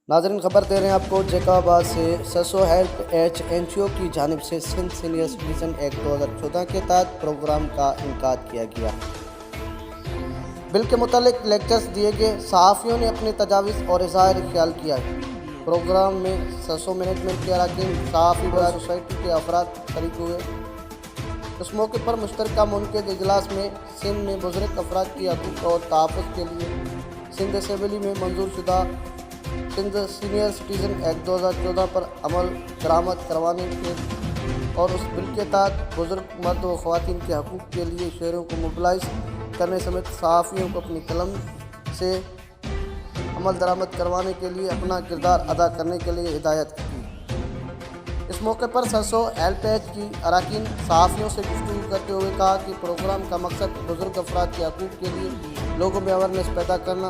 ناظرین خبر دے رہے ہیں آپ کو جیکاباد سے سسو ہیلپ ایچ این جی او کی جانب سے سندھ سینئر سٹیزن ایکٹ 2014 کے تحت پروگرام کا انعقاد کیا گیا۔ بل کے متعلق لیکچرز دیے گئے، صحافیوں نے اپنے تجاویز اور اظہار خیال کیا ہے۔ پروگرام میں سسو مینجمنٹ کے اراکین، صحافی و سوسائٹی کے افراد شریک ہوئے۔ اس موقع پر مشترکہ منعقد اجلاس میں سندھ میں بزرگ افراد کی حقوق اور تحفظ کے لیے سندھ اسمبلی میں منظور شدہ سندھ سینئر سٹیزن ایکٹ 2014 پر عمل درآمد کروانے کے اور اس بل کے تحت بزرگ مرد و خواتین کے حقوق کے لیے شہریوں کو موبلائز کرنے سمیت صحافیوں کو اپنی قلم سے عمل درآمد کروانے کے لیے اپنا کردار ادا کرنے کے لیے ہدایت کی۔ اس موقع پر سسو ہیلپ ایچ کی اراکین صحافیوں سے گفتگو کرتے ہوئے کہا کہ پروگرام کا مقصد بزرگ افراد کے حقوق کے لیے لوگوں میں اویئرنیس پیدا کرنا